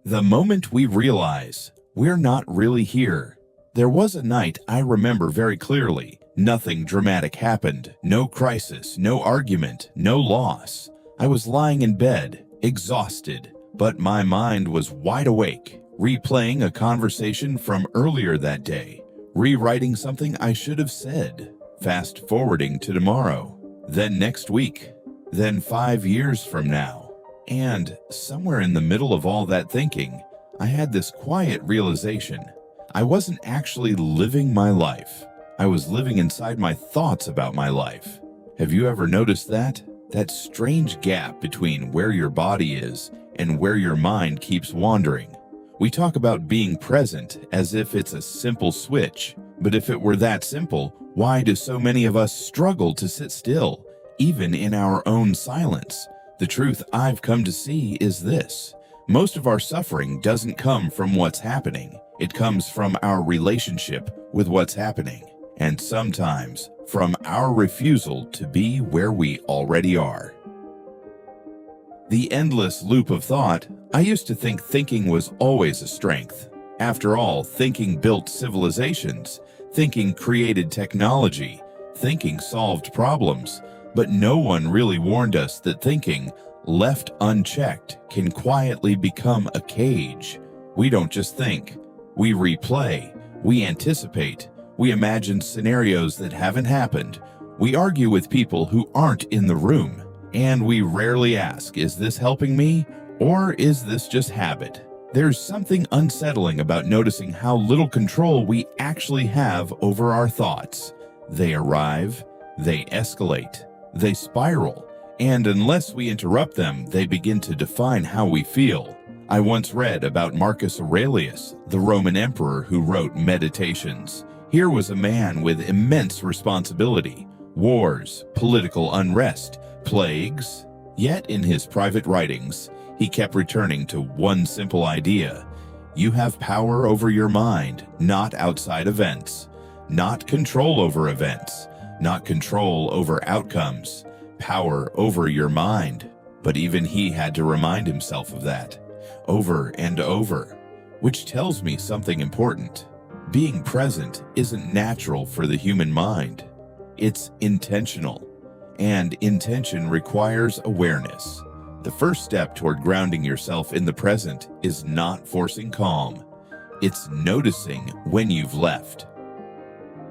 The moment we realize we're not really here. There was a night I remember very clearly. Nothing dramatic happened. No crisis, no argument, no loss. I was lying in bed, exhausted, but my mind was wide awake, replaying a conversation from earlier that day, rewriting something I should have said, fast forwarding to tomorrow, then next week, then 5 years from now. And somewhere in the middle of all that thinking, I had this quiet realization. I wasn't actually living my life. I was living inside my thoughts about my life. Have you ever noticed that? That strange gap between where your body is and where your mind keeps wandering. We talk about being present as if it's a simple switch. But if it were that simple, why do so many of us struggle to sit still, even in our own silence? The truth I've come to see is this. Most of our suffering doesn't come from what's happening. It comes from our relationship with what's happening, and sometimes from our refusal to be where we already are. The endless loop of thought. I used to think thinking was always a strength. After all, thinking built civilizations. Thinking created technology. Thinking solved problems. But no one really warned us that thinking, left unchecked, can quietly become a cage. We don't just think. We replay. We anticipate. We imagine scenarios that haven't happened. We argue with people who aren't in the room. And we rarely ask, is this helping me? Or is this just habit? There's something unsettling about noticing how little control we actually have over our thoughts. They arrive, they escalate, they spiral, and unless we interrupt them, they begin to define how we feel. I once read about Marcus Aurelius, the Roman emperor who wrote Meditations. Here was a man with immense responsibility, wars, political unrest, plagues. Yet in his private writings, he kept returning to one simple idea. You have power over your mind, not outside events. Not control over events, not control over outcomes. Power over your mind. But even he had to remind himself of that, over and over, which tells me something important. Being present isn't natural for the human mind. It's intentional, and intention requires awareness. The first step toward grounding yourself in the present is not forcing calm. It's noticing when you've left.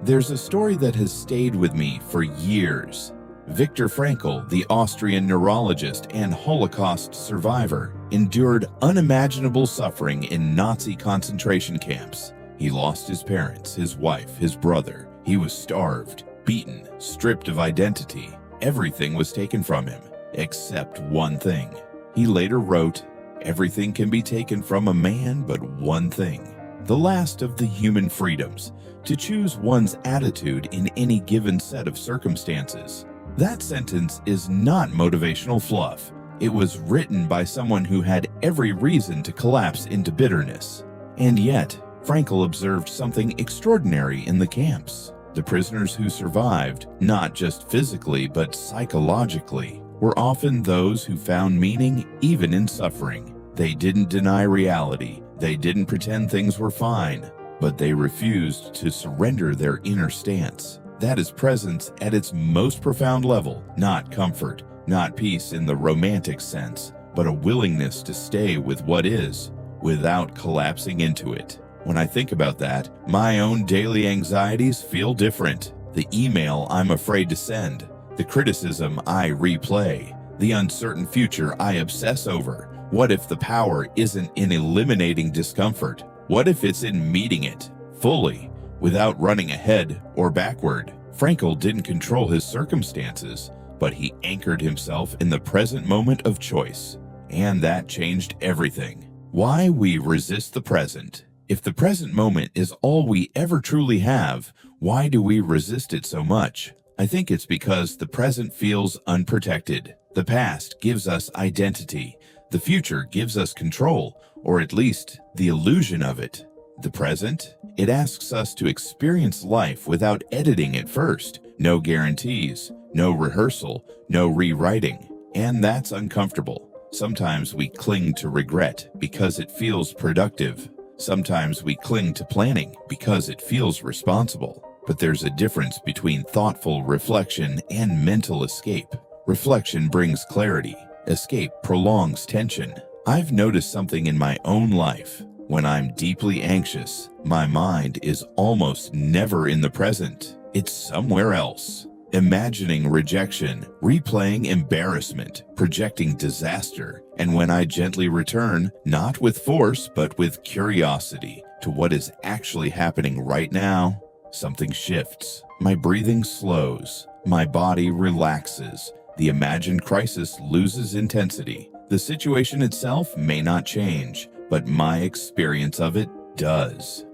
There's a story that has stayed with me for years. Viktor Frankl, the Austrian neurologist and Holocaust survivor, endured unimaginable suffering in Nazi concentration camps. He lost his parents, his wife, his brother. He was starved, beaten, stripped of identity. Everything was taken from him, except one thing. He later wrote, "Everything can be taken from a man but one thing, the last of the human freedoms, to choose one's attitude in any given set of circumstances." That sentence is not motivational fluff. It was written by someone who had every reason to collapse into bitterness. And yet, Frankl observed something extraordinary in the camps. The prisoners who survived, not just physically but psychologically, were often those who found meaning even in suffering. They didn't deny reality. They didn't pretend things were fine, but they refused to surrender their inner stance. That is presence at its most profound level, not comfort, not peace in the romantic sense, but a willingness to stay with what is, without collapsing into it. When I think about that, my own daily anxieties feel different. The email I'm afraid to send, the criticism I replay, the uncertain future I obsess over. What if the power isn't in eliminating discomfort? What if it's in meeting it fully, without running ahead or backward? Frankl didn't control his circumstances, but he anchored himself in the present moment of choice. And that changed everything. Why we resist the present. If the present moment is all we ever truly have, why do we resist it so much? I think it's because the present feels unprotected. The past gives us identity. The future gives us control, or at least the illusion of it. The present, it asks us to experience life without editing it first. No guarantees, no rehearsal, no rewriting. And that's uncomfortable. Sometimes we cling to regret because it feels productive. Sometimes we cling to planning because it feels responsible. But there's a difference between thoughtful reflection and mental escape. Reflection brings clarity. Escape prolongs tension. I've noticed something in my own life. When I'm deeply anxious, my mind is almost never in the present. It's somewhere else. Imagining rejection, replaying embarrassment, projecting disaster. And when I gently return, not with force, but with curiosity, to what is actually happening right now, something shifts. My breathing slows. My body relaxes. The imagined crisis loses intensity. The situation itself may not change, but my experience of it does.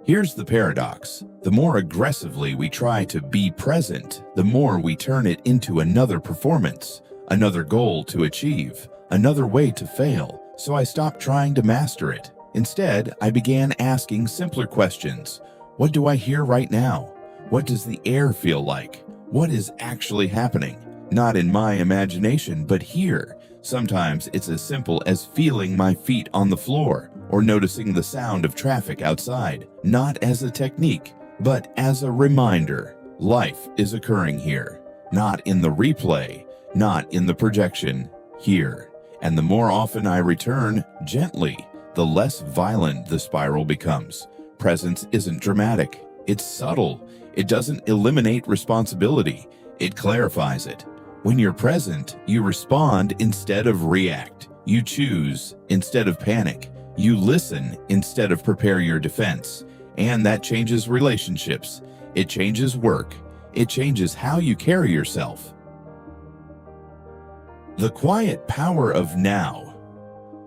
Here's the paradox. The more aggressively we try to be present, the more we turn it into another performance, another goal to achieve, another way to fail. So I stopped trying to master it. Instead, I began asking simpler questions. What do I hear right now? What does the air feel like? What is actually happening? Not in my imagination, but here. Sometimes it's as simple as feeling my feet on the floor or noticing the sound of traffic outside, not as a technique, but as a reminder. Life is occurring here, not in the replay, not in the projection, here. And the more often I return, gently, the less violent the spiral becomes. Presence isn't dramatic, it's subtle. It doesn't eliminate responsibility, it clarifies it. When you're present, you respond instead of react. You choose instead of panic. You listen instead of prepare your defense. And that changes relationships. It changes work. It changes how you carry yourself. The quiet power of now.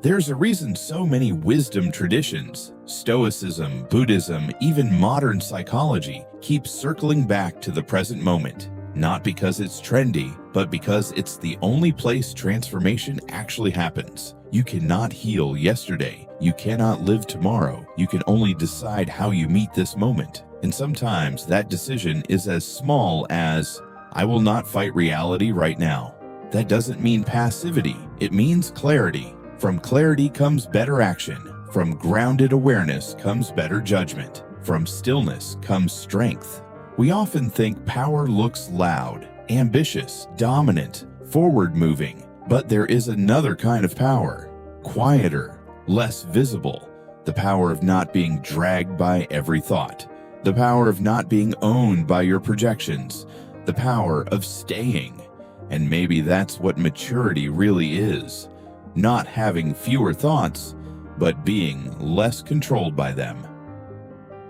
There's a reason so many wisdom traditions, Stoicism, Buddhism, even modern psychology, keep circling back to the present moment. Not because it's trendy, but because it's the only place transformation actually happens. You cannot heal yesterday. You cannot live tomorrow. You can only decide how you meet this moment. And sometimes that decision is as small as, I will not fight reality right now. That doesn't mean passivity. It means clarity. From clarity comes better action. From grounded awareness comes better judgment. From stillness comes strength. We often think power looks loud, ambitious, dominant, forward-moving, but there is another kind of power, quieter, less visible, the power of not being dragged by every thought, the power of not being owned by your projections, the power of staying. And maybe that's what maturity really is, not having fewer thoughts, but being less controlled by them.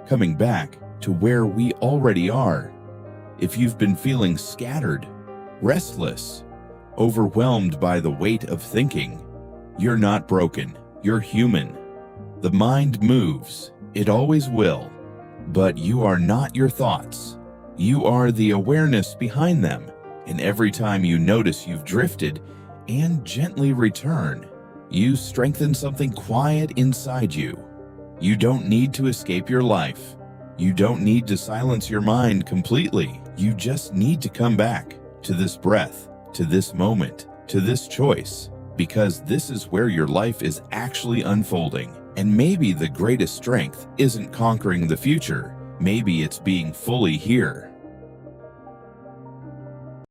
Coming back to where we already are. If you've been feeling scattered, restless, overwhelmed by the weight of thinking, you're not broken, you're human. The mind moves, it always will, but you are not your thoughts. You are the awareness behind them, and every time you notice you've drifted and gently return, you strengthen something quiet inside you. You don't need to escape your life. You don't need to silence your mind completely. You just need to come back to this breath, to this moment, to this choice, because this is where your life is actually unfolding. And maybe the greatest strength isn't conquering the future. Maybe it's being fully here.